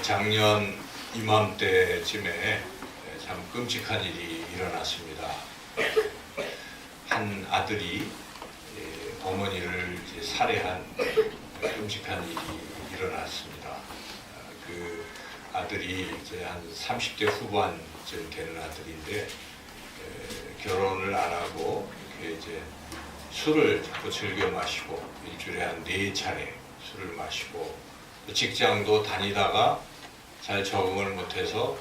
작년 이맘때쯤에 참 끔찍한 일이 일어났습니다. 한 아들이 어머니를 살해한 끔찍한 일이 일어났습니다. 그 아들이 이제 한 30대 후반쯤 되는 아들인데 결혼을 안 하고 이렇게 이제 술을 자꾸 즐겨 마시고 일주일에 한 4차례 술을 마시고 직장도 다니다가 잘 적응을 못해서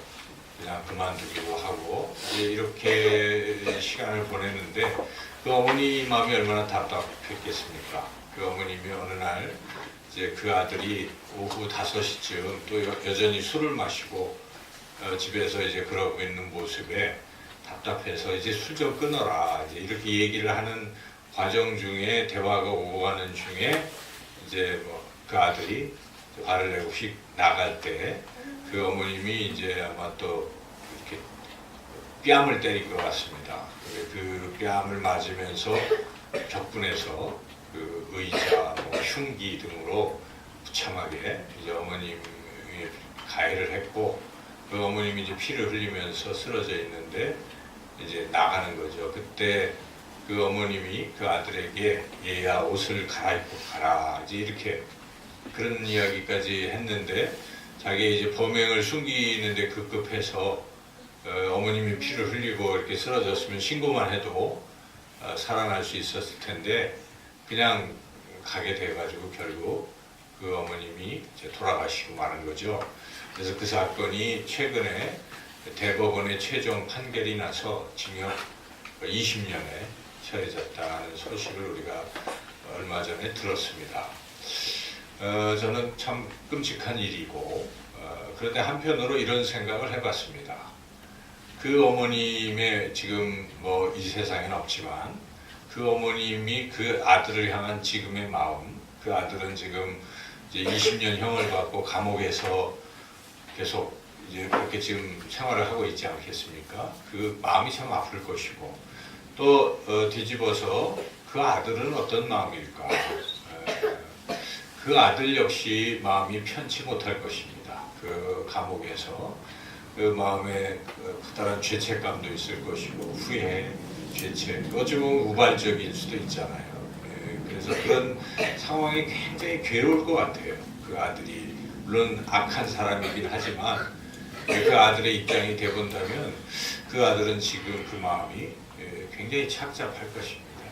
그냥 그만두기도 하고 이렇게 시간을 보내는데 그 어머니 마음이 얼마나 답답했겠습니까? 그 어머님이 어느 날 이제 그 아들이 오후 5시쯤 또 여전히 술을 마시고 집에서 이제 그러고 있는 모습에 답답해서 이제 술 좀 끊어라 이제 이렇게 얘기를 하는 과정 중에 대화가 오고 가는 중에 이제 뭐 그 아들이 화를 내고 휙 나갈 때 그 어머님이 이제 아마 또 이렇게 뺨을 때린 것 같습니다. 그 뺨을 맞으면서 격분해서 그 의자, 뭐 흉기 등으로 무참하게 이제 어머님이 가해를 했고 그 어머님이 이제 피를 흘리면서 쓰러져 있는데 이제 나가는 거죠. 그때 그 어머님이 그 아들에게 얘야 옷을 갈아입고 가라 이제 이렇게 그런 이야기까지 했는데 자기 이제 범행을 숨기는데 급급해서 어머님이 피를 흘리고 이렇게 쓰러졌으면 신고만 해도 살아날 수 있었을 텐데 그냥 가게 돼가지고 결국 그 어머님이 이제 돌아가시고 마는 거죠. 그래서 그 사건이 최근에 대법원의 최종 판결이 나서 징역 20년에 처해졌다는 소식을 우리가 얼마 전에 들었습니다. 저는 참 끔찍한 일이고 그런데 한편으로 이런 생각을 해봤습니다. 그 어머님의 지금 뭐 이 세상에는 없지만 그 어머님이 그 아들을 향한 지금의 마음, 그 아들은 지금 이제 20년 형을 받고 감옥에서 계속 이제 그렇게 지금 생활을 하고 있지 않겠습니까? 그 마음이 참 아플 것이고 또 뒤집어서 그 아들은 어떤 마음일까? 그 아들 역시 마음이 편치 못할 것입니다. 그 감옥에서 그 마음에 커다란 죄책감도 있을 것이고 후회, 죄책, 어찌 보면 우발적일 수도 있잖아요. 그래서 그런 상황이 굉장히 괴로울 것 같아요. 그 아들이 물론 악한 사람이긴 하지만 그 아들의 입장이 돼본다면 그 아들은 지금 그 마음이 굉장히 착잡할 것입니다.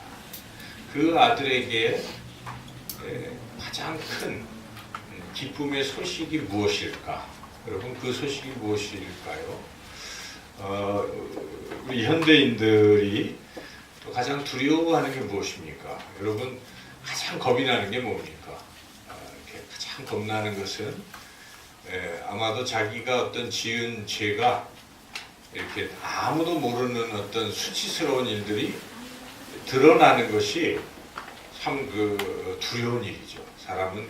그 아들에게 가장 큰 기쁨의 소식이 무엇일까? 여러분 그 소식이 무엇일까요? 우리 현대인들이 또 가장 두려워하는 게 무엇입니까? 여러분 가장 겁이 나는 게 뭡니까? 이렇게 가장 겁나는 것은 아마도 자기가 어떤 지은 죄가 이렇게 아무도 모르는 어떤 수치스러운 일들이 드러나는 것이 참 그 두려운 일이죠. 사람은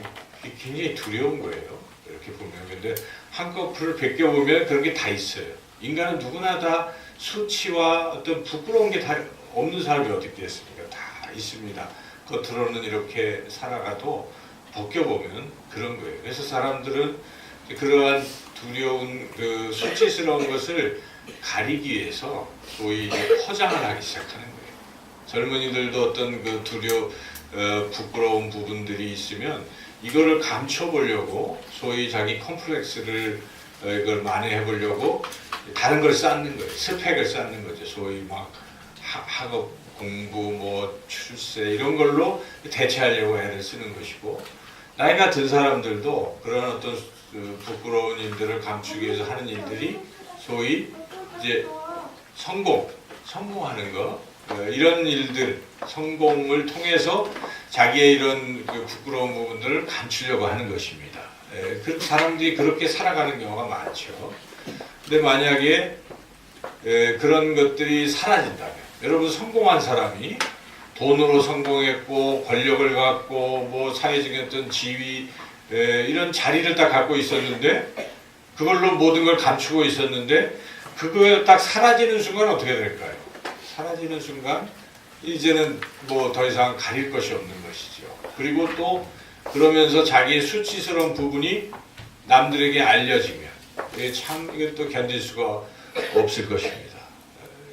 굉장히 두려운 거예요. 이렇게 보면. 근데 한꺼풀을 벗겨보면 그런 게 다 있어요. 인간은 누구나 다 수치와 어떤 부끄러운 게 다 없는 사람이 어디 있겠습니까? 다 있습니다. 겉으로는 이렇게 살아가도 벗겨보면 그런 거예요. 그래서 사람들은 그러한 두려운 그 수치스러운 것을 가리기 위해서 소위 포장을 하기 시작하는 거예요. 젊은이들도 어떤 그 부끄러운 부분들이 있으면 이거를 감춰보려고 소위 자기 컴플렉스를 이걸 만회해보려고 다른 걸 쌓는 거예요. 스펙을 쌓는 거죠. 소위 막 학업 공부, 뭐 출세 이런 걸로 대체하려고 애를 쓰는 것이고 나이가 든 사람들도 그런 어떤 부끄러운 일들을 감추기 위해서 하는 일들이 소위 이제 성공하는 거 이런 일들, 성공을 통해서 자기의 이런 그 부끄러운 부분들을 감추려고 하는 것입니다. 그 사람들이 그렇게 살아가는 경우가 많죠. 근데 만약에 그런 것들이 사라진다면, 여러분 성공한 사람이 돈으로 성공했고 권력을 갖고 뭐 사회적인 어떤 지위 이런 자리를 딱 갖고 있었는데 그걸로 모든 걸 감추고 있었는데 그거에 딱 사라지는 순간 어떻게 될까요? 사라지는 순간 이제는 뭐 더 이상 가릴 것이 없는 것이죠. 그리고 또 그러면서 자기의 수치스러운 부분이 남들에게 알려지면 이게 참 이것도 견딜 수가 없을 것입니다.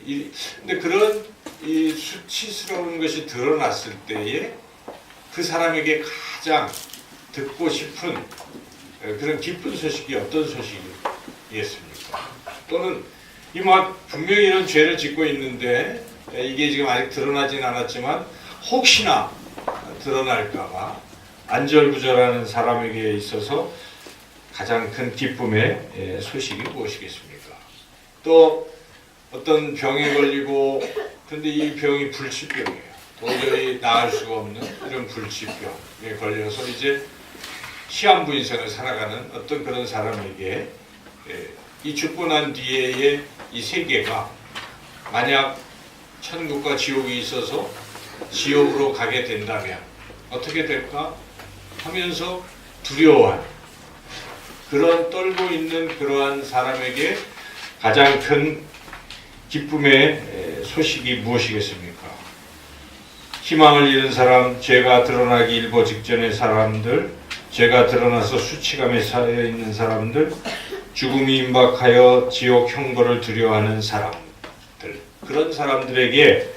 근데 그런 이 수치스러운 것이 드러났을 때에 그 사람에게 가장 듣고 싶은 그런 기쁜 소식이 어떤 소식이겠습니까? 또는 분명히 이런 죄를 짓고 있는데 이게 지금 아직 드러나진 않았지만 혹시나 드러날까봐 안절부절하는 사람에게 있어서 가장 큰 기쁨의 소식이 무엇이겠습니까? 또 어떤 병에 걸리고 그런데 이 병이 불치병이에요. 도저히 나을 수가 없는 이런 불치병에 걸려서 이제 시한부 인생을 살아가는 어떤 그런 사람에게 이 죽고 난 뒤에의 이 세계가 만약 천국과 지옥이 있어서 지옥으로 가게 된다면 어떻게 될까 하면서 두려워하는 그런 떨고 있는 그러한 사람에게 가장 큰 기쁨의 소식이 무엇이겠습니까? 희망을 잃은 사람, 죄가 드러나기 일보 직전의 사람들, 죄가 드러나서 수치감에 쌓여 있는 사람들, 죽음이 임박하여 지옥 형벌을 두려워하는 사람들, 그런 사람들에게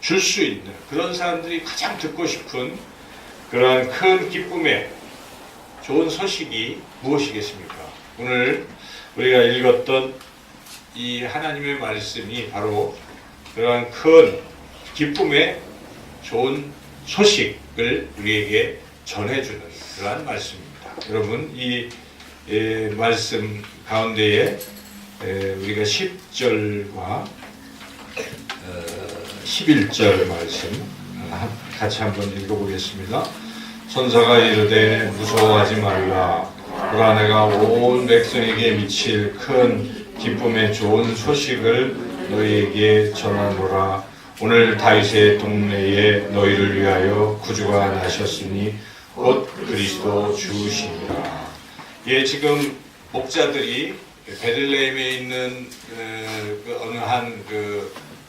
줄 수 있는, 그런 사람들이 가장 듣고 싶은 그러한 큰 기쁨의 좋은 소식이 무엇이겠습니까? 오늘 우리가 읽었던 이 하나님의 말씀이 바로 그러한 큰 기쁨의 좋은 소식을 우리에게 전해주는 그러한 말씀입니다. 여러분 이 말씀 가운데에 우리가 10절과 11절 말씀 같이 한번 읽어보겠습니다. 천사가 이르되 무서워하지 말라. 보라 내가 온 백성에게 미칠 큰 기쁨의 좋은 소식을 너희에게 전하노라. 오늘 다윗의 동네에 너희를 위하여 구주가 나셨으니 곧 그리스도 주시니라. 예, 지금 목자들이 베들레헴에 있는 어느 한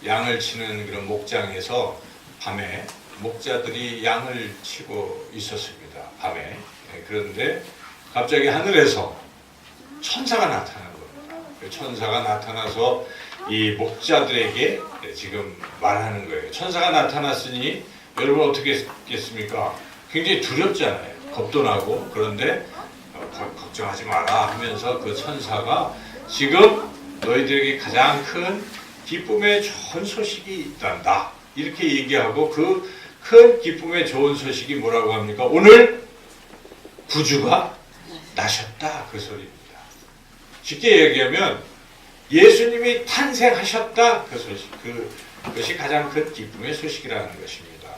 양을 치는 그런 목장에서 밤에 목자들이 양을 치고 있었습니다. 밤에. 그런데 갑자기 하늘에서 천사가 나타난 겁니다. 천사가 나타나서 이 목자들에게 지금 말하는 거예요. 천사가 나타났으니 여러분 어떻게 했겠습니까? 굉장히 두렵잖아요. 겁도 나고. 그런데 걱정하지 마라 하면서 그 천사가 지금 너희들에게 가장 큰 기쁨의 좋은 소식이 있단다. 이렇게 얘기하고 그 큰 기쁨의 좋은 소식이 뭐라고 합니까? 오늘 구주가 나셨다. 그 소리입니다. 쉽게 얘기하면 예수님이 탄생하셨다. 그 소식. 그것이 가장 큰 기쁨의 소식이라는 것입니다.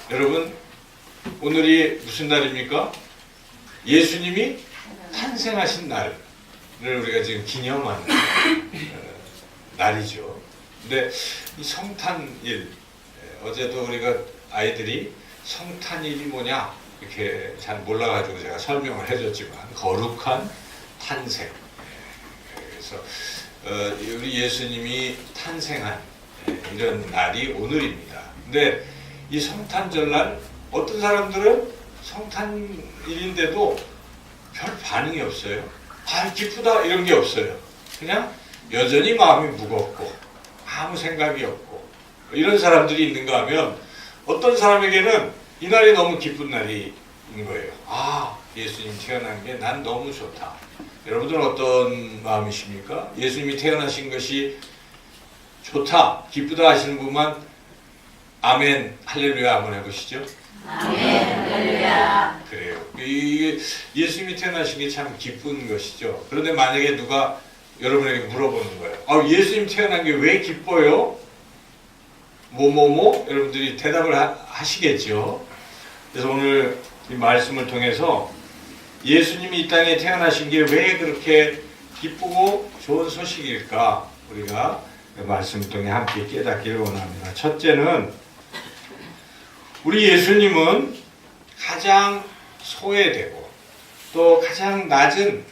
여러분, 오늘이 무슨 날입니까? 예수님이 탄생하신 날을 우리가 지금 기념하는 날이죠. 근데 이 성탄일, 어제도 우리가 아이들이 성탄일이 뭐냐 이렇게 잘 몰라가지고 제가 설명을 해줬지만 거룩한 탄생. 그래서 우리 예수님이 탄생한 이런 날이 오늘입니다. 근데 이 성탄절날 어떤 사람들은 성탄일인데도 별 반응이 없어요. 기쁘다 이런 게 없어요. 그냥 여전히 마음이 무겁고 아무 생각이 없고 이런 사람들이 있는가 하면 어떤 사람에게는 이 날이 너무 기쁜 날인 거예요. 예수님 태어난 게 난 너무 좋다. 여러분들은 어떤 마음이십니까? 예수님이 태어나신 것이 좋다, 기쁘다 하시는 분만 아멘, 할렐루야 한번 해보시죠. 아멘, 할렐루야. 그래요. 이게 예수님이 태어나신 게 참 기쁜 것이죠. 그런데 만약에 누가 여러분에게 물어보는 거예요. 예수님 태어난 게 왜 기뻐요? 여러분들이 대답을 하시겠죠. 그래서 오늘 이 말씀을 통해서 예수님이 이 땅에 태어나신 게 왜 그렇게 기쁘고 좋은 소식일까? 우리가 말씀을 통해 함께 깨닫기를 원합니다. 첫째는 우리 예수님은 가장 소외되고 또 가장 낮은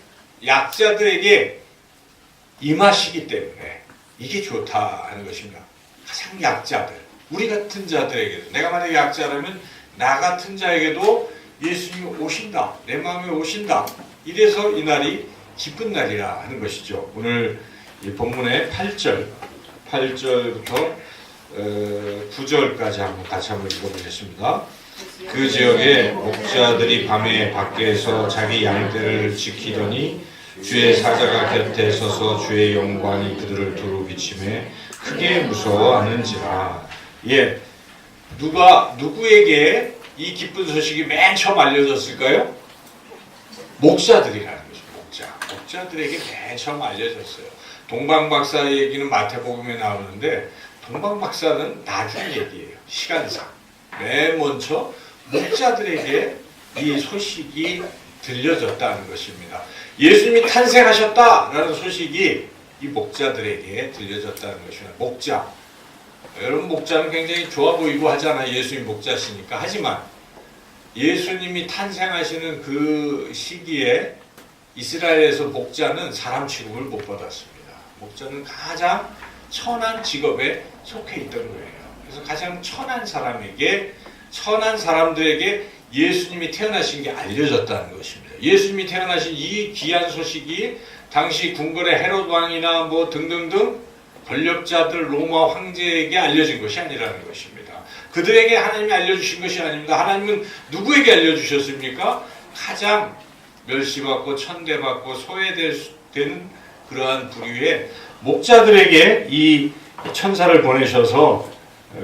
약자들에게 임하시기 때문에 이게 좋다 하는 것입니다. 가장 약자들, 우리 같은 자들에게도, 내가 만약에 약자라면 나 같은 자에게도 예수님이 오신다, 내 마음에 오신다, 이래서 이 날이 기쁜 날이라 하는 것이죠. 오늘 이 본문의 8절부터 9절까지 같이 한번 읽어보겠습니다. 그 지역에 목자들이 밤에 밖에서 자기 양떼를 지키더니 주의 사자가 곁에 서서 주의 영광이 그들을 두루 비치매 크게 무서워하는지라. 예, 누구에게 이 기쁜 소식이 맨 처음 알려졌을까요? 목자들이라는 거죠. 목자들에게 맨 처음 알려졌어요. 동방박사 얘기는 마태복음에 나오는데 동방박사는 나중 얘기예요. 시간상. 맨 먼저 목자들에게 이 소식이 들려졌다는 것입니다. 예수님이 탄생하셨다라는 소식이 이 목자들에게 들려졌다는 것입니다. 목자. 여러분, 목자는 굉장히 좋아 보이고 하잖아요. 예수님 목자시니까. 하지만 예수님이 탄생하시는 그 시기에 이스라엘에서 목자는 사람 취급을 못 받았습니다. 목자는 가장 천한 직업에 속해 있던 거예요. 그래서 가장 천한 사람들에게 예수님이 태어나신 게 알려졌다는 것입니다. 예수님이 태어나신 이 귀한 소식이 당시 궁궐의 헤롯 왕이나 뭐 등등등 권력자들 로마 황제에게 알려진 것이 아니라는 것입니다. 그들에게 하나님이 알려주신 것이 아닙니다. 하나님은 누구에게 알려주셨습니까? 가장 멸시받고 천대받고 소외되는 그러한 부류의 목자들에게 이 천사를 보내셔서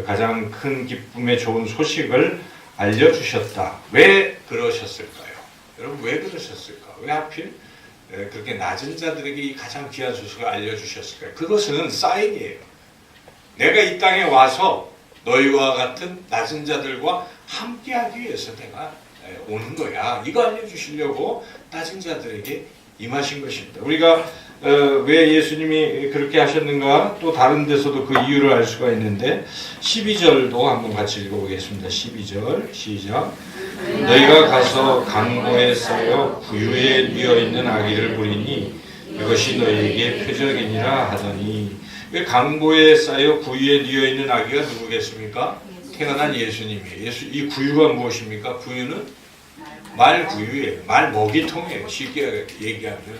가장 큰 기쁨의 좋은 소식을 알려주셨다. 왜 그러셨을까요? 여러분, 왜 그러셨을까? 왜 하필 그렇게 낮은 자들에게 이 가장 귀한 소식을 알려주셨을까요? 그것은 사인이에요. 내가 이 땅에 와서 너희와 같은 낮은 자들과 함께하기 위해서 내가 오는 거야. 이거 알려주시려고 낮은 자들에게 임하신 것입니다. 우리가 왜 예수님이 그렇게 하셨는가, 또 다른 데서도 그 이유를 알 수가 있는데 12절도 한번 같이 읽어보겠습니다. 12절 시작. 너희가 가서 강보에 쌓여 구유에 뉘어있는 아기를 보리니 이것이 너희에게 표적이니라 하더니. 왜 강보에 쌓여 구유에 뉘어있는 아기가 누구겠습니까? 태어난 예수님이에요. 이 구유가 무엇입니까? 구유는 말구유예요. 말먹이통이에요. 쉽게 얘기하면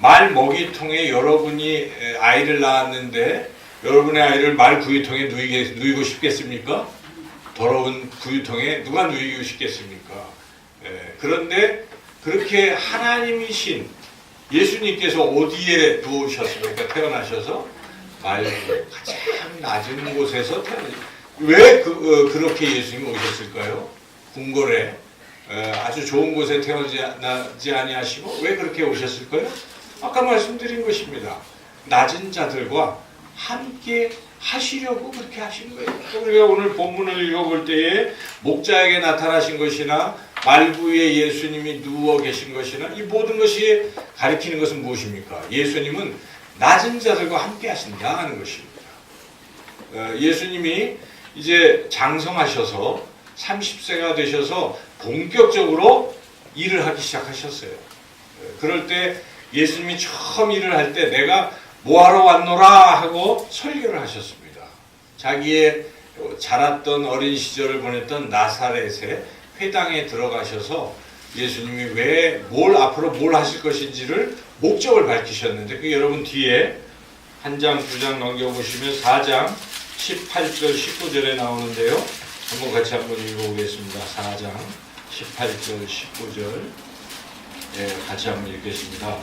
말먹이통에 여러분이 아이를 낳았는데 여러분의 아이를 말구유통에 누이고 싶겠습니까? 더러운 구유통에 누가 누이고 싶겠습니까? 그런데 그렇게 하나님이신 예수님께서 어디에 누우셨습니까? 태어나셔서 말구유 가장 낮은 곳에서 왜 그렇게 예수님이 오셨을까요? 궁궐에 아주 좋은 곳에 태어나지 아니하시고 왜 그렇게 오셨을까요? 아까 말씀드린 것입니다. 낮은 자들과 함께 하시려고 그렇게 하신 거예요. 우리가 오늘 본문을 읽어볼 때에 목자에게 나타나신 것이나 말구유에 예수님이 누워 계신 것이나 이 모든 것이 가리키는 것은 무엇입니까? 예수님은 낮은 자들과 함께 하신다는 것입니다. 예수님이 이제 장성하셔서 30세가 되셔서 본격적으로 일을 하기 시작하셨어요. 그럴 때 예수님이 처음 일을 할 때 내가 뭐하러 왔노라 하고 설교를 하셨습니다. 자기의 자랐던 어린 시절을 보냈던 나사렛의 회당에 들어가셔서 예수님이 앞으로 뭘 하실 것인지를 목적을 밝히셨는데 그 여러분 뒤에 한 장, 두 장 넘겨보시면 4장 18절, 19절에 나오는데요. 한번 같이 한번 읽어보겠습니다. 4장 18절, 19절 같이 한번 읽겠습니다.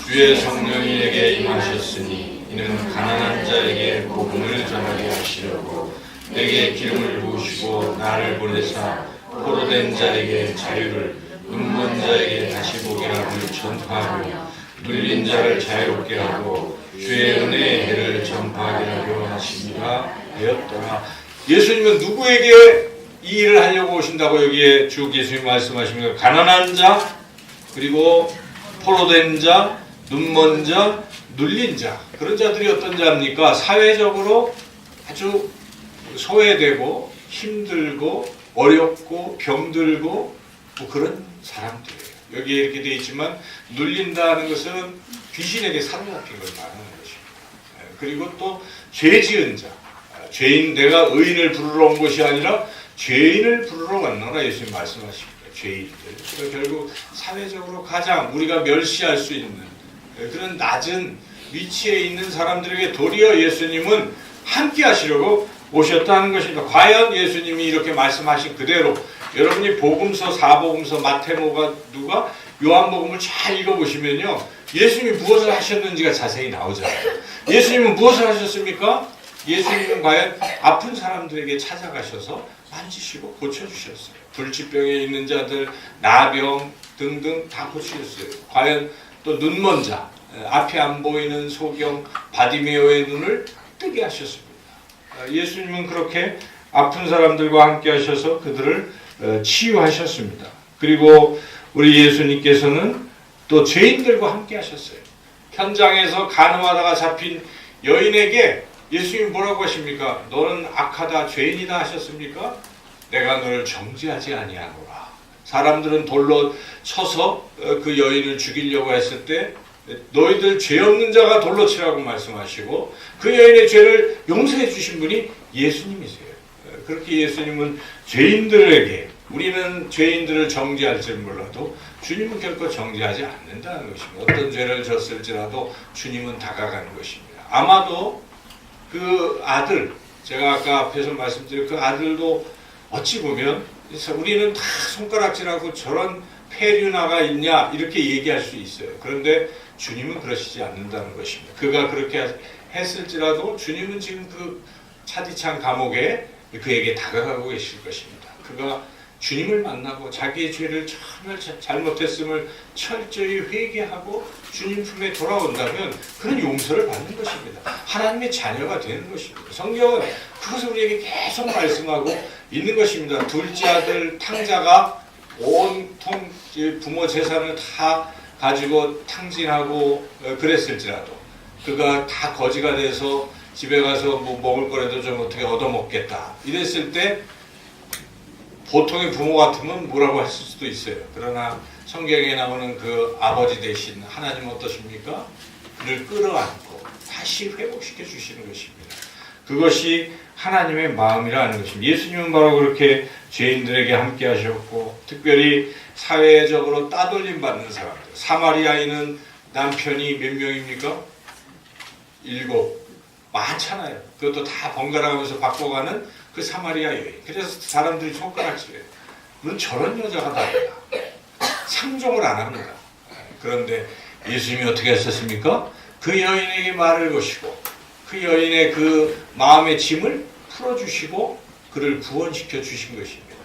주의 성령이 내게 임하셨으니 이는 가난한 자에게 복음을 전하게 하시려고 내게 기름을 부으시고 나를 보내사 포로된 자에게 자유를 눈먼 자에게 다시 보게 하기를 전파하며 눌린 자를 자유롭게 하고 주의 은혜의 해를 전파하게 하려 하십니다 되었더라. 예수님은 누구에게 이 일을 하려고 오신다고 여기에 쭉 예수님 말씀하십니까? 가난한 자, 그리고 포로된 자, 눈먼 자, 눌린 자. 그런 자들이 어떤 자입니까? 사회적으로 아주 소외되고 힘들고 어렵고 병들고 뭐 그런 사람들이에요. 여기에 이렇게 되어 있지만 눌린다는 것은 귀신에게 사로잡힌 걸 말하는 것입니다. 그리고 또 죄 지은 자. 죄인, 내가 의인을 부르러 온 것이 아니라 죄인을 부르러 왔노라 예수님 말씀하십니다. 죄인들, 결국 사회적으로 가장 우리가 멸시할 수 있는 그런 낮은 위치에 있는 사람들에게 도리어 예수님은 함께 하시려고 오셨다는 것입니다. 과연 예수님이 이렇게 말씀하신 그대로 여러분이 복음서, 사복음서, 마태복음, 누가 요한복음을 잘 읽어보시면요, 예수님이 무엇을 하셨는지가 자세히 나오잖아요. 예수님은 무엇을 하셨습니까? 예수님은 과연 아픈 사람들에게 찾아가셔서 만지시고 고쳐주셨어요. 불치병에 있는 자들, 나병 등등 다 고치셨어요. 과연 또 눈먼 자, 앞이 안 보이는 소경 바디메오의 눈을 뜨게 하셨습니다. 예수님은 그렇게 아픈 사람들과 함께 하셔서 그들을 치유하셨습니다. 그리고 우리 예수님께서는 또 죄인들과 함께 하셨어요. 현장에서 간음하다가 잡힌 여인에게 예수님이 뭐라고 하십니까? 너는 악하다, 죄인이다 하셨습니까? 내가 너를 정죄하지 아니하노라. 사람들은 돌로 쳐서 그 여인을 죽이려고 했을 때 너희들 죄 없는 자가 돌로 치라고 말씀하시고 그 여인의 죄를 용서해 주신 분이 예수님이세요. 그렇게 예수님은 죄인들에게, 우리는 죄인들을 정죄할지 몰라도 주님은 결코 정죄하지 않는다는 것입니다. 어떤 죄를 졌을지라도 주님은 다가가는 것입니다. 아마도 그 아들, 제가 아까 앞에서 말씀드린 그 아들도 어찌 보면 우리는 다 손가락질하고 저런 폐륜아가 있냐 이렇게 얘기할 수 있어요. 그런데 주님은 그러시지 않는다는 것입니다. 그가 그렇게 했을지라도 주님은 지금 그 차디찬 감옥에 그에게 다가가고 계실 것입니다. 그가 주님을 만나고 자기의 죄를 정말 잘못했음을 철저히 회개하고 주님 품에 돌아온다면 그는 용서를 받는 것입니다. 하나님의 자녀가 되는 것입니다. 성경은 그것을 우리에게 계속 말씀하고 있는 것입니다. 둘째 아들 탕자가 온통 부모 재산을 다 가지고 탕진하고 그랬을지라도 그가 다 거지가 돼서 집에 가서 뭐 먹을 거라도 좀 어떻게 얻어먹겠다 이랬을 때 보통의 부모 같으면 뭐라고 했을 수도 있어요. 그러나 성경에 나오는 그 아버지 대신 하나님 어떠십니까? 그를 끌어안고 다시 회복시켜 주시는 것입니다. 그것이 하나님의 마음이라는 것입니다. 예수님은 바로 그렇게 죄인들에게 함께 하셨고 특별히 사회적으로 따돌림 받는 사람들, 사마리아인은 남편이 몇 명입니까? 7. 많잖아요. 그것도 다 번갈아가면서 바꿔가는 그 사마리아 여인. 그래서 사람들이 손가락질해요. 넌 저런 여자가 다르다. 상종을 안 합니다. 그런데 예수님이 어떻게 하셨습니까? 그 여인에게 말을 거시고 그 여인의 그 마음의 짐을 풀어주시고 그를 구원시켜 주신 것입니다.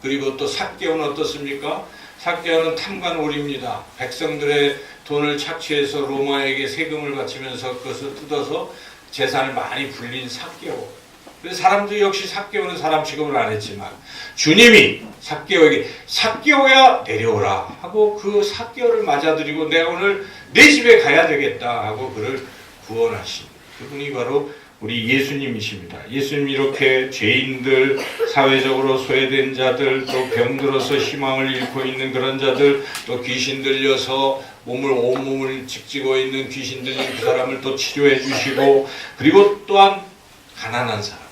그리고 또 삭개오는 어떻습니까? 삭개오는 탐관오리입니다. 백성들의 돈을 착취해서 로마에게 세금을 바치면서 그것을 뜯어서 재산을 많이 불린 삭개오. 그래서 사람들이 역시 삭개오는 사람 취급을 안 했지만 주님이 삭개오에게 삭개오야 내려오라 하고 그 삭개오를 맞아들이고 내가 오늘 내 집에 가야 되겠다 하고 그를 구원하신 그분이 바로 우리 예수님이십니다. 예수님 이렇게 죄인들, 사회적으로 소외된 자들, 또 병들어서 희망을 잃고 있는 그런 자들, 또 귀신 들려서 온몸을 직지고 있는 귀신 들린 그 사람을 또 치료해 주시고 그리고 또한 가난한 사람들,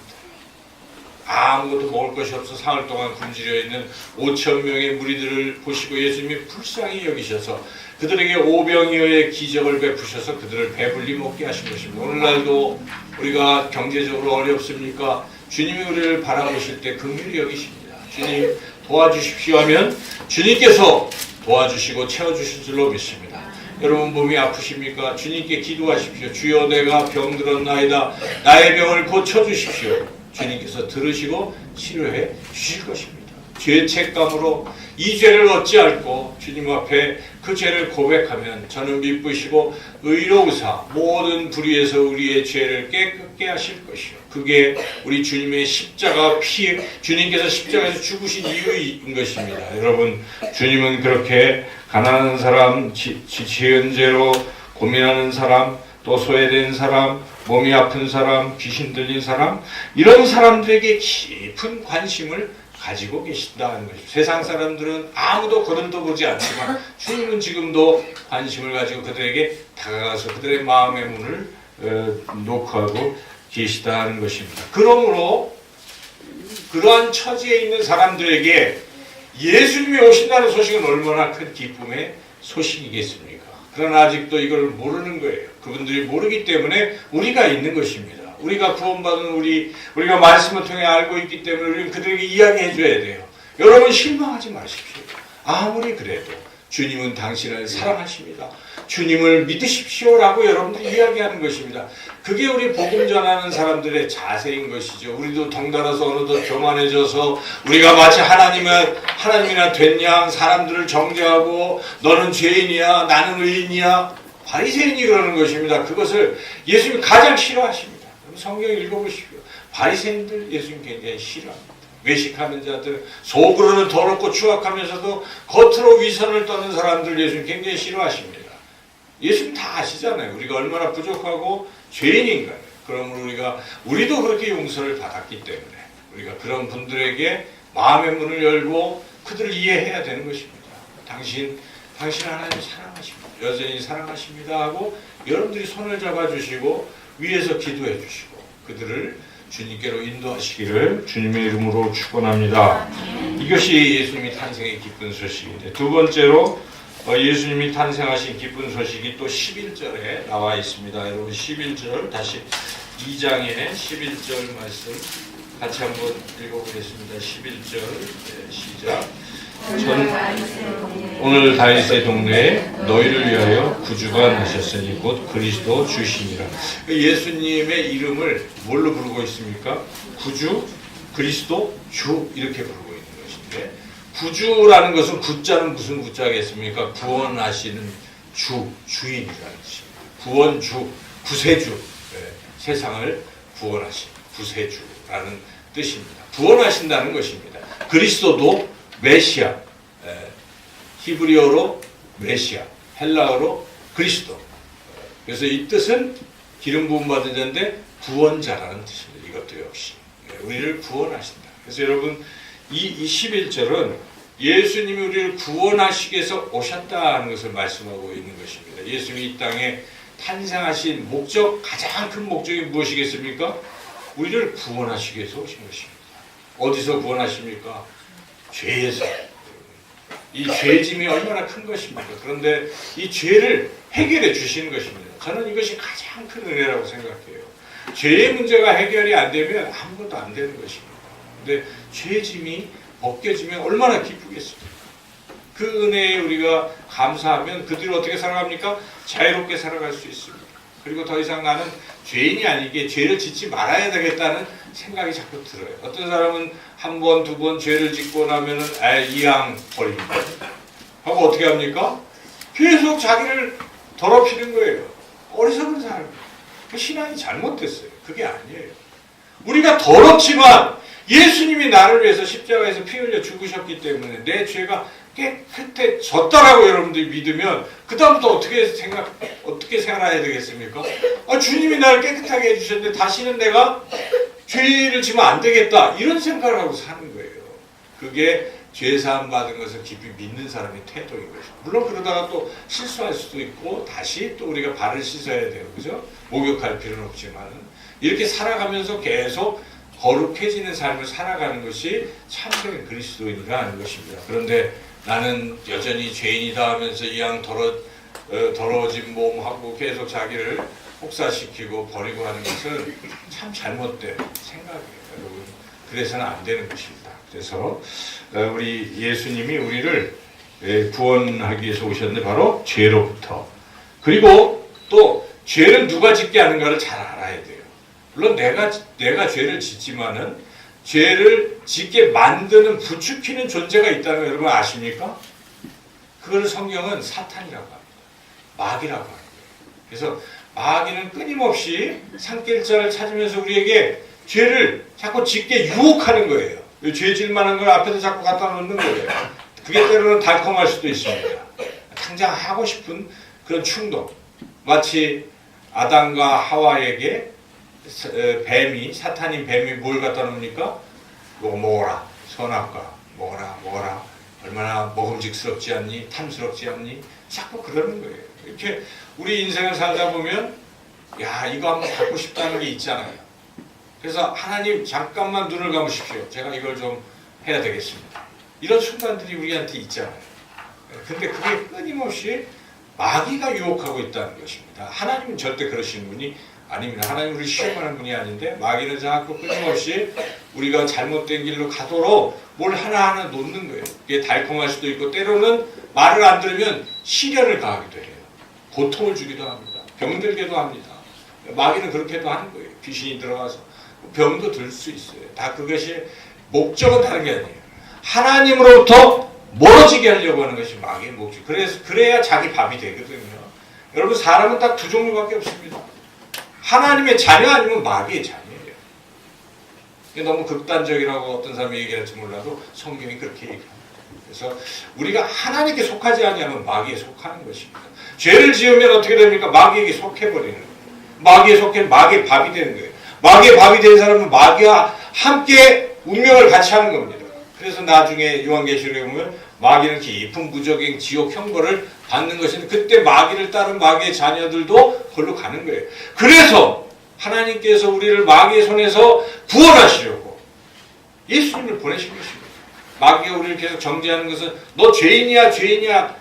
아무것도 먹을 것이 없어 사흘 동안 굶주려 있는 5,000명의 무리들을 보시고 예수님이 불쌍히 여기셔서 그들에게 오병이어의 기적을 베푸셔서 그들을 배불리 먹게 하신 것입니다. 오늘날도 우리가 경제적으로 어렵습니까? 주님이 우리를 바라보실 때 긍휼히 여기십니다. 주님 도와주십시오 하면 주님께서 도와주시고 채워주실 줄로 믿습니다. 여러분 몸이 아프십니까? 주님께 기도하십시오. 주여 내가 병들었나이다. 나의 병을 고쳐주십시오. 주님께서 들으시고 치료해 주실 것입니다. 죄책감으로 이 죄를 어찌할꼬 주님 앞에 그 죄를 고백하면 저는 미쁘시고 의로우사 모든 불의에서 우리의 죄를 깨끗게 하실 것이요. 그게 우리 주님의 십자가 피, 주님께서 십자가에서 죽으신 이유인 것입니다. 여러분 주님은 그렇게 가난한 사람, 지은 죄로 고민하는 사람, 또 소외된 사람, 몸이 아픈 사람, 귀신 들린 사람 이런 사람들에게 깊은 관심을 가지고 계신다는 것입니다. 세상 사람들은 아무도 거들떠 보지 않지만 주님은 지금도 관심을 가지고 그들에게 다가가서 그들의 마음의 문을 노크하고 계시다는 것입니다. 그러므로 그러한 처지에 있는 사람들에게 예수님이 오신다는 소식은 얼마나 큰 기쁨의 소식이겠습니까? 그러나 아직도 이걸 모르는 거예요. 그분들이 모르기 때문에 우리가 있는 것입니다. 우리가 구원받은 우리가 말씀을 통해 알고 있기 때문에 우리는 그들에게 이야기해 줘야 돼요. 여러분 실망하지 마십시오. 아무리 그래도 주님은 당신을 사랑하십니다. 주님을 믿으십시오라고 여러분들이 이야기하는 것입니다. 그게 우리 복음 전하는 사람들의 자세인 것이죠. 우리도 덩달아서 어느덧 교만해져서 우리가 마치 하나님이나 된 양 사람들을 정죄하고 너는 죄인이야 나는 의인이야 바리새인이 그러는 것입니다. 그것을 예수님이 가장 싫어하십니다. 성경 읽어보십시오. 바리새인들 예수님 굉장히 싫어합니다. 외식하는 자들, 속으로는 더럽고 추악하면서도 겉으로 위선을 떠는 사람들 예수님 굉장히 싫어하십니다. 예수님 다 아시잖아요. 우리가 얼마나 부족하고 죄인인가요. 그러므로 우리도 그렇게 용서를 받았기 때문에 우리가 그런 분들에게 마음의 문을 열고 그들을 이해해야 되는 것입니다. 당신 하나님 사랑하십니다. 여전히 사랑하십니다 하고 여러분들이 손을 잡아주시고 위에서 기도해 주시고 그들을 주님께로 인도하시기를 주님의 이름으로 축원합니다. 이것이 예수님이 탄생의 기쁜 소식인데 두 번째로 예수님이 탄생하신 기쁜 소식이 또 11절에 나와 있습니다. 여러분 11절 다시 2장의 11절 말씀 같이 한번 읽어보겠습니다. 11절 시작. 오늘 다윗의 동네에 너희를 위하여 구주가 나셨으니 곧 그리스도 주시니라. 예수님의 이름을 뭘로 부르고 있습니까? 구주, 그리스도, 주 이렇게 부르고 있는 것인데 구주라는 것은 구자는 무슨 구자겠습니까? 구원하시는 주인이라는 뜻입니다. 구원주, 구세주, 세상을 구원하신 구세주라는 뜻입니다. 구원하신다는 것입니다. 그리스도도 메시아, 히브리어로 메시아, 헬라어로 그리스도. 그래서 이 뜻은 기름 부음 받은 자인데 구원자라는 뜻입니다. 이것도 역시 우리를 구원하신다. 그래서 여러분 이 11절은 예수님이 우리를 구원하시기 위해서 오셨다는 것을 말씀하고 있는 것입니다. 예수님이 이 땅에 탄생하신 목적, 가장 큰 목적이 무엇이겠습니까? 우리를 구원하시기 위해서 오신 것입니다. 어디서 구원하십니까? 죄에서. 이 죄짐이 얼마나 큰 것입니까? 그런데 이 죄를 해결해 주시는 것입니다. 저는 이것이 가장 큰 은혜라고 생각해요. 죄의 문제가 해결이 안 되면 아무것도 안 되는 것입니다. 근데 죄짐이 벗겨지면 얼마나 기쁘겠습니까? 그 은혜에 우리가 감사하면 그 뒤로 어떻게 살아갑니까? 자유롭게 살아갈 수 있습니다. 그리고 더 이상 나는 죄인이 아니게 죄를 짓지 말아야 되겠다는 생각이 자꾸 들어요. 어떤 사람은 한 번, 두 번 죄를 짓고 나면은 이양 버립니다. 하고 어떻게 합니까? 계속 자기를 더럽히는 거예요. 어리석은 사람이에요. 그 신앙이 잘못됐어요. 그게 아니에요. 우리가 더럽지만 예수님이 나를 위해서 십자가에서 피 흘려 죽으셨기 때문에 내 죄가 깨끗해졌다라고 여러분들이 믿으면 그 다음부터 어떻게 살아야 되겠습니까? 주님이 나를 깨끗하게 해주셨는데 다시는 내가 죄를 지면 안 되겠다 이런 생각을 하고 사는 거예요. 그게 죄사함 받은 것을 깊이 믿는 사람의 태도인 것이죠. 물론 그러다가 또 실수할 수도 있고 다시 또 우리가 발을 씻어야 돼요. 그죠? 목욕할 필요는 없지만은 이렇게 살아가면서 계속 거룩해지는 삶을 살아가는 것이 참된 그리스도인이라 하는 것입니다. 그런데 나는 여전히 죄인이다 하면서 이왕 더러워진 몸하고 계속 자기를 혹사시키고 버리고 하는 것은 참 잘못된 생각이에요. 여러분, 그래서는 안 되는 것입니다. 그래서 우리 예수님이 우리를 구원하기 위해서 오셨는데 바로 죄로부터. 그리고 또 죄를 누가 짓게 하는가를 잘 알아야 돼요. 물론 내가 죄를 짓지만은 죄를 짓게 만드는 부추기는 존재가 있다는 거 여러분 아십니까? 그걸 성경은 사탄이라고 합니다. 마귀라고 합니다. 그래서 마귀는 끊임없이 산길자를 찾으면서 우리에게 죄를 자꾸 짓게 유혹하는 거예요. 죄 질 만한 걸 앞에서 자꾸 갖다 놓는 거예요. 그게 때로는 달콤할 수도 있습니다. 당장 하고 싶은 그런 충동. 마치 아담과 하와에게 사탄인 뱀이 뭘 갖다 놓습니까? 이거 먹어라. 선악과 먹어라. 얼마나 먹음직스럽지 않니? 탐스럽지 않니? 자꾸 그러는 거예요. 이렇게 우리 인생을 살다 보면 이거 한번 갖고 싶다는 게 있잖아요. 그래서 하나님 잠깐만 눈을 감으십시오. 제가 이걸 좀 해야 되겠습니다. 이런 순간들이 우리한테 있잖아요. 근데 그게 끊임없이 마귀가 유혹하고 있다는 것입니다. 하나님은 절대 그러시는 분이 아닙니다. 하나님 우리 시험하는 분이 아닌데 마귀는 자꾸 끊임없이 우리가 잘못된 길로 가도록 뭘 하나하나 놓는 거예요. 그게 달콤할 수도 있고 때로는 말을 안 들으면 시련을 가하기도 해요. 고통을 주기도 합니다. 병들게도 합니다. 마귀는 그렇게도 하는 거예요. 귀신이 들어가서 병도 들 수 있어요. 다 그것이 목적은 다른 게 아니에요. 하나님으로부터 멀어지게 하려고 하는 것이 마귀의 목적. 그래야 자기 밥이 되거든요. 여러분 사람은 딱 두 종류밖에 없습니다. 하나님의 자녀 아니면 마귀의 자녀예요. 이게 너무 극단적이라고 어떤 사람이 얘기할지 몰라도 성경이 그렇게 얘기합니다. 그래서 우리가 하나님께 속하지 아니하면 마귀에 속하는 것입니다. 죄를 지으면 어떻게 됩니까? 마귀에게 속해버리는 거예요. 마귀에 속해 마귀의 밥이 되는 거예요. 마귀의 밥이 된 사람은 마귀와 함께 운명을 같이 하는 겁니다. 그래서 나중에 요한계시록에 보면 마귀는 깊은 무적행 지옥 형벌을 받는 것인데 그때 마귀를 따른 마귀의 자녀들도 그걸로 가는 거예요. 그래서 하나님께서 우리를 마귀의 손에서 구원하시려고 예수님을 보내신 것입니다. 마귀가 우리를 계속 정죄하는 것은 너 죄인이야 죄인이야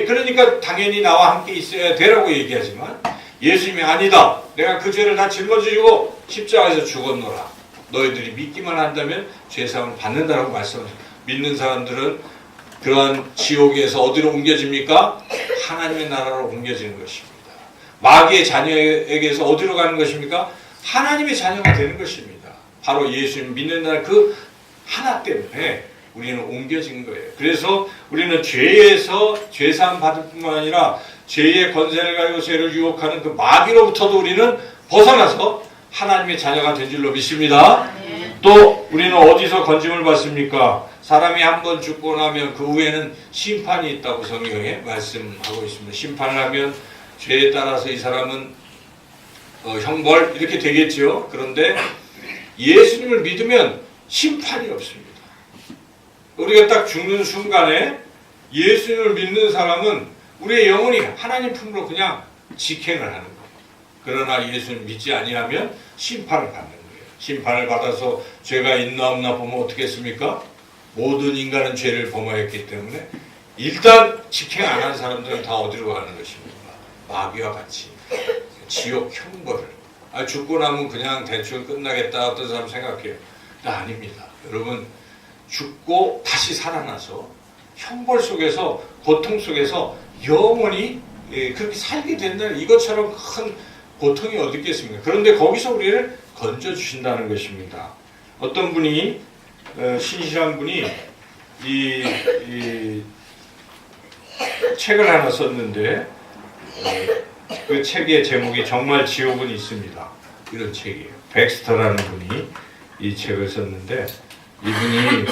그러니까 당연히 나와 함께 있어야 되라고 얘기하지만 예수님이 아니다. 내가 그 죄를 다 짊어지고 십자가에서 죽었노라. 너희들이 믿기만 한다면 죄사함을 받는다라고 말씀하십니다. 믿는 사람들은 그러한 지옥에서 어디로 옮겨집니까? 하나님의 나라로 옮겨지는 것입니다. 마귀의 자녀에게서 어디로 가는 것입니까? 하나님의 자녀가 되는 것입니다. 바로 예수님 믿는다는 그 하나 때문에 우리는 옮겨진 거예요. 그래서 우리는 죄에서 죄사함 받을 뿐만 아니라 죄의 권세를 가지고 죄를 유혹하는 그 마귀로부터도 우리는 벗어나서 하나님의 자녀가 된 줄로 믿습니다. 또 우리는 어디서 건짐을 받습니까? 사람이 한번 죽고 나면 그 후에는 심판이 있다고 성경에 말씀하고 있습니다. 심판을 하면 죄에 따라서 이 사람은 형벌 이렇게 되겠죠. 그런데 예수님을 믿으면 심판이 없습니다. 우리가 딱 죽는 순간에 예수님을 믿는 사람은 우리의 영혼이 하나님 품으로 그냥 직행을 하는 거예요. 그러나 예수를 믿지 아니하면 심판을 받는 거예요. 심판을 받아서 죄가 있나 없나 보면 어떻게 했습니까? 모든 인간은 죄를 범하였기 때문에 일단 직행 안 한 사람들은 다 어디로 가는 것입니까? 마귀와 같이 지옥 형벌을. 죽고 나면 그냥 대충 끝나겠다 어떤 사람 생각해요. 아닙니다. 여러분 죽고 다시 살아나서 형벌 속에서 고통 속에서 영원히 그렇게 살게 된다는 이것처럼 큰 고통이 어디 있겠습니까? 그런데 거기서 우리를 건져주신다는 것입니다. 어떤 분이 신실한 분이 이 책을 하나 썼는데 그 책의 제목이 정말 지옥은 있습니다. 이런 책이에요. 백스터라는 분이 이 책을 썼는데 이분이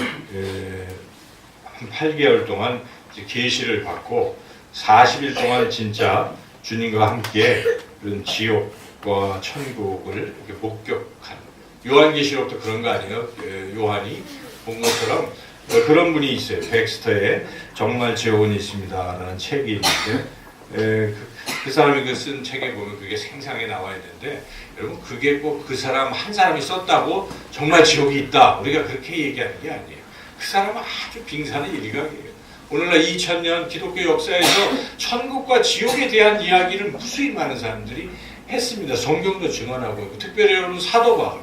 한 8개월 동안 계시를 받고 40일 동안 진짜 주님과 함께 그런 지옥과 천국을 이렇게 목격한 요한계시록도 그런 거 아니에요? 요한이 본 것처럼 그런 분이 있어요. 백스터에 정말 지옥은 있습니다라는 책이 있는데 그 사람이 그 쓴 책에 보면 그게 생생하게 나와 있는데 여러분 그게 꼭 그 사람 한 사람이 썼다고 정말 지옥이 있다 우리가 그렇게 얘기하는 게 아니에요. 그 사람은 아주 빙산의 일각이에요. 오늘날 2000년 기독교 역사에서 천국과 지옥에 대한 이야기를 무수히 많은 사람들이 했습니다. 성경도 증언하고 있고 특별히 여러분 사도 바울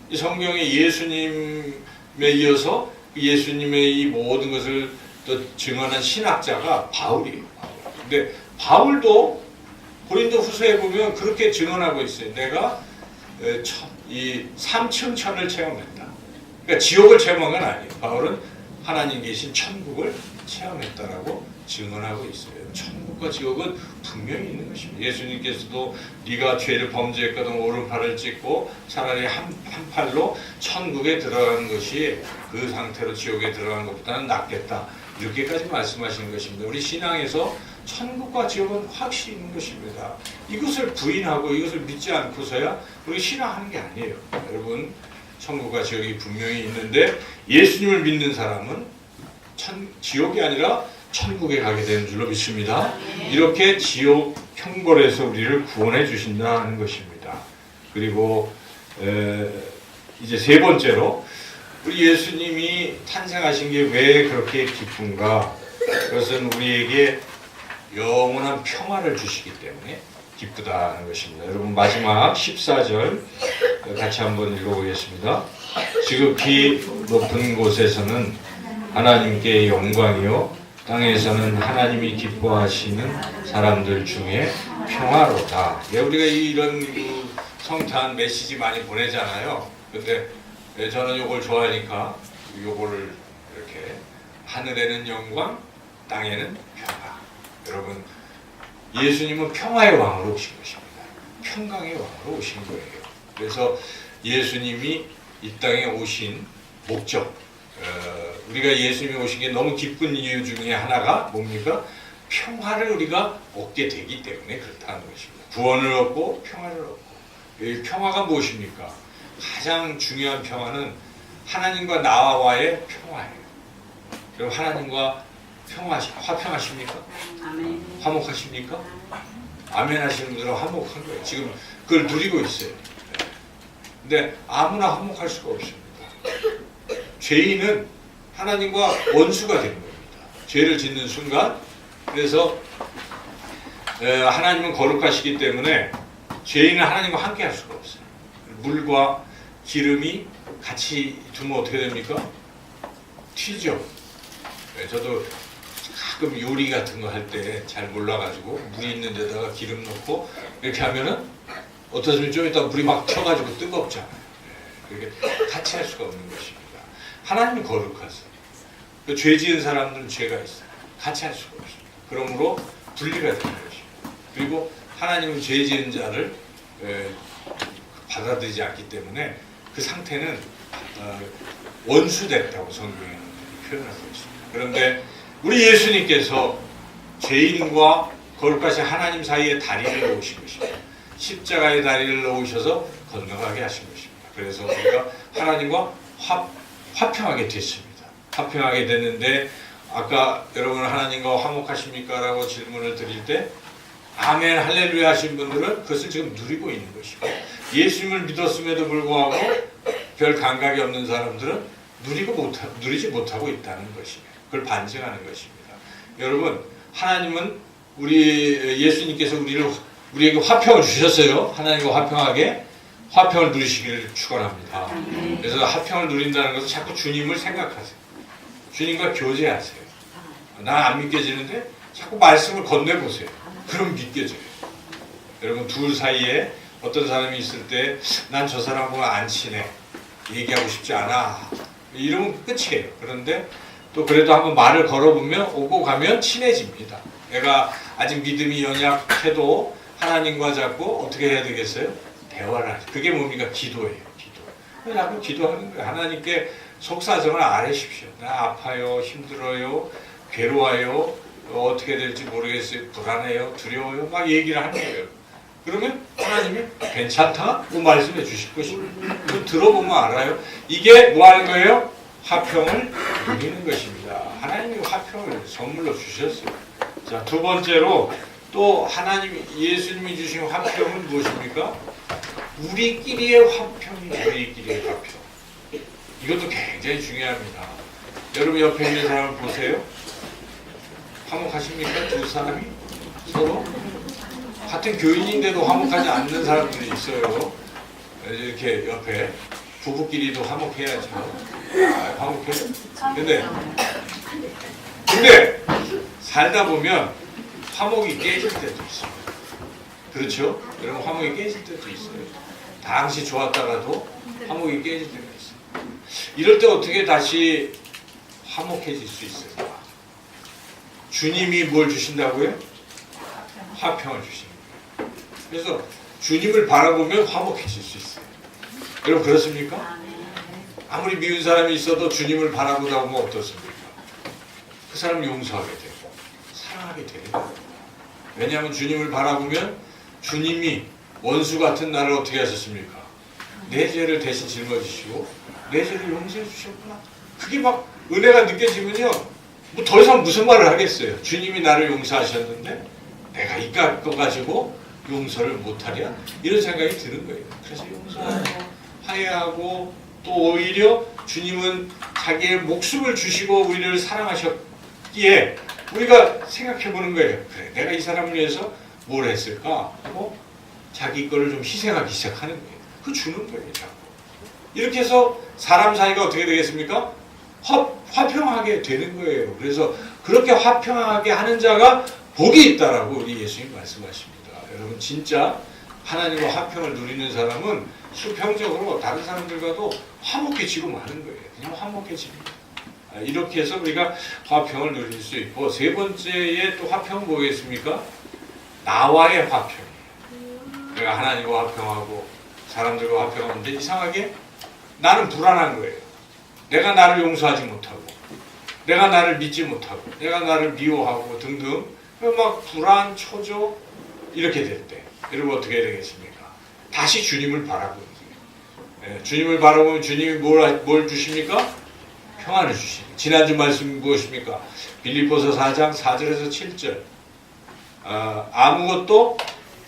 이 성경에 예수님에 이어서 예수님의 이 모든 것을 또 증언한 신학자가 바울이에요. 근데 바울도 고린도 후서에 보면 그렇게 증언하고 있어요. 내가 이 3층 천을 체험했다. 그러니까 지옥을 체험한 건 아니에요. 바울은 하나님 계신 천국을 체험했다라고 증언하고 있어요. 천국과 지옥은 분명히 있는 것입니다. 예수님께서도 네가 죄를 범죄했거든 오른팔을 찢고 차라리 한 팔로 천국에 들어가는 것이 그 상태로 지옥에 들어가는 것보다는 낫겠다. 이렇게까지 말씀하시는 것입니다. 우리 신앙에서 천국과 지옥은 확실히 있는 것입니다. 이것을 부인하고 이것을 믿지 않고서야 우리 신앙하는 게 아니에요. 여러분 천국과 지옥이 분명히 있는데 예수님을 믿는 사람은 지옥이 아니라 천국에 가게 되는 줄로 믿습니다. 이렇게 지옥 형벌에서 우리를 구원해 주신다는 것입니다. 그리고 이제 세 번째로 우리 예수님이 탄생하신 게 왜 그렇게 기쁜가? 그것은 우리에게 영원한 평화를 주시기 때문에 기쁘다는 것입니다. 여러분 마지막 14절 같이 한번 읽어보겠습니다. 지극히 높은 곳에서는 하나님께 영광이요 땅에서는 하나님이 기뻐하시는 사람들 중에 평화로다. 우리가 이런 성탄 메시지 많이 보내잖아요. 근데 저는 이걸 좋아하니까 이거를 이렇게 하늘에는 영광, 땅에는 평화. 여러분 예수님은 평화의 왕으로 오신 것입니다. 평강의 왕으로 오신 거예요. 그래서 예수님이 이 땅에 오신 목적, 우리가 예수님이 오신 게 너무 기쁜 이유 중에 하나가 뭡니까? 평화를 우리가 얻게 되기 때문에 그렇다는 것입니다. 구원을 얻고 평화를 얻고. 이 평화가 무엇입니까? 가장 중요한 평화는 하나님과 나와의 평화예요. 그럼 하나님과 화평하십니까? 아멘. 화목하십니까? 아멘 하시는 분들은 화목한 거예요. 지금 그걸 누리고 있어요. 근데 아무나 화목할 수가 없습니다. 죄인은 하나님과 원수가 되는 겁니다. 죄를 짓는 순간. 그래서 하나님은 거룩하시기 때문에 죄인은 하나님과 함께 할 수가 없어요. 물과 기름이 같이 두면 어떻게 됩니까? 튀죠. 저도 가끔 요리 같은 거 할 때 잘 몰라가지고 물이 있는 데다가 기름 넣고 이렇게 하면은 어떠면 좀 이따 물이 막 튀어가지고 뜨겁잖아요. 그렇게 같이 할 수가 없는 것입니다. 하나님이 거룩하세요. 죄 지은 사람들은 죄가 있어요. 같이 할 수가 없습니다. 그러므로 분리가 되는 것입니다. 그리고 하나님은 죄 지은 자를 받아들이지 않기 때문에 그 상태는 원수됐다고 성경에 표현하고 있습니다. 그런데 우리 예수님께서 죄인과 거룩하신 하나님 사이에 다리를 놓으신 것입니다. 십자가의 다리를 놓으셔서 건강하게 하신 것입니다. 그래서 우리가 하나님과 화평하게 됐습니다. 화평하게 됐는데 아까 여러분 하나님과 화목하십니까? 라고 질문을 드릴 때 아멘 할렐루야 하신 분들은 그것을 지금 누리고 있는 것이고 예수님을 믿었음에도 불구하고 별 감각이 없는 사람들은 누리지 못하고 있다는 것이에요. 그걸 반증하는 것입니다. 여러분 하나님은 우리 예수님께서 우리에게 화평을 주셨어요. 하나님과 화평하게 화평을 누리시기를 축원합니다. 그래서 화평을 누린다는 것은 자꾸 주님을 생각하세요. 주님과 교제하세요. 난 안 믿겨지는데 자꾸 말씀을 건네보세요. 그럼 믿겨져요. 여러분 둘 사이에 어떤 사람이 있을 때 난 저 사람과 안 친해. 얘기하고 싶지 않아. 이러면 끝이에요. 그런데 또 그래도 한번 말을 걸어보면 오고 가면 친해집니다. 내가 아직 믿음이 연약해도 하나님과 자꾸 어떻게 해야 되겠어요? 대화를 하죠. 그게 뭡니까? 기도예요. 기도. 자꾸 기도하는 거예요. 하나님께 속사정을 아뢰십시오. 나 아파요. 힘들어요. 괴로워요. 어떻게 될지 모르겠어요. 불안해요. 두려워요. 막 얘기를 하는 거예요. 그러면 하나님이 괜찮다? 그 말씀해 주실 것입니다. 그 들어보면 알아요. 이게 뭐 하는 거예요? 화평을 누리는 것입니다. 하나님이 화평을 선물로 주셨어요. 자, 두 번째로 또 하나님 예수님이 주신 화평은 무엇입니까? 우리끼리의 화평이 우리끼리의 화평. 이것도 굉장히 중요합니다. 여러분 옆에 있는 사람을 보세요. 화목하십니까? 두 사람이 서로 같은 교인인데도 화목하지 않는 사람들이 있어요. 이렇게 옆에 부부끼리도 화목해야죠. 화목해요. 근데 살다 보면 화목이 깨질 때도 있어요. 그렇죠? 여러분 화목이 깨질 때도 있어요. 당시 좋았다가도 화목이 깨질 때가 있어요. 이럴 때 어떻게 다시 화목해질 수 있을까? 주님이 뭘 주신다고요? 화평을 주십니다. 그래서 주님을 바라보면 화목해질 수 있어요. 여러분 그렇습니까? 아무리 미운 사람이 있어도 주님을 바라보다 보면 어떻습니까? 그 사람 용서하게 되고 사랑하게 되는 거예요. 왜냐하면 주님을 바라보면 주님이 원수 같은 나를 어떻게 하셨습니까? 내 죄를 대신 짊어지시고 내 죄를 용서해 주셨구나. 그게 막 은혜가 느껴지면요. 뭐 더 이상 무슨 말을 하겠어요. 주님이 나를 용서하셨는데 내가 이거 가지고 용서를 못하랴? 이런 생각이 드는 거예요. 그래서 용서하고 화해하고 또 오히려 주님은 자기의 목숨을 주시고 우리를 사랑하셨기에 우리가 생각해 보는 거예요. 그래, 내가 이 사람을 위해서 뭘 했을까 하고 자기 거를 좀 희생하기 시작하는 거예요. 그 주는 거예요. 자꾸. 이렇게 해서 사람 사이가 어떻게 되겠습니까? 화평하게 되는 거예요. 그래서 그렇게 화평하게 하는 자가 복이 있다라고 우리 예수님 말씀하십니다. 여러분 진짜 하나님과 화평을 누리는 사람은 수평적으로 다른 사람들과도 화목해지고 마는 거예요. 그냥 화목해집니다. 이렇게 해서 우리가 화평을 누릴 수 있고, 세 번째의 또 화평은 뭐겠습니까? 나와의 화평이에요. 내가 하나님과 화평하고 사람들과 화평하는데 이상하게 나는 불안한 거예요. 내가 나를 용서하지 못하고, 내가 나를 믿지 못하고, 내가 나를 미워하고 등등 막 불안, 초조 이렇게 될 때 여러분 어떻게 해야 되겠습니까? 다시 주님을 바라보는 거예요. 주님을 바라보면 주님이 뭘 주십니까? 평안을 주십니다. 지난주 말씀이 무엇입니까? 빌립보서 4장 4절에서 7절 아무것도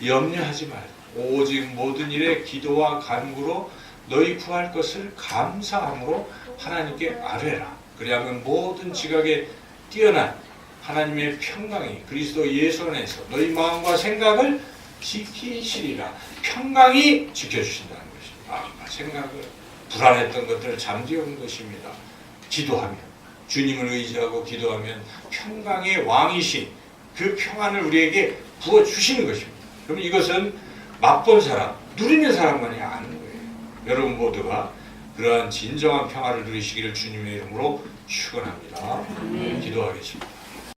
염려하지 말고 오직 모든 일에 기도와 간구로 너희 구할 것을 감사함으로 하나님께 아뢰라. 그리하면 모든 지각에 뛰어난 하나님의 평강이 그리스도 예수 안에서 너희 마음과 생각을 지키시리라. 평강이 지켜주신다는 것입니다. 생각을 불안했던 것들을 잠재우는 것입니다. 기도하면, 주님을 의지하고 기도하면 평강의 왕이신 그 평안을 우리에게 부어주시는 것입니다. 그럼 이것은 맛본 사람, 누리는 사람만이 아는 거예요. 여러분 모두가 그러한 진정한 평화를 누리시기를 주님의 이름으로 축원합니다. 기도하겠습니다.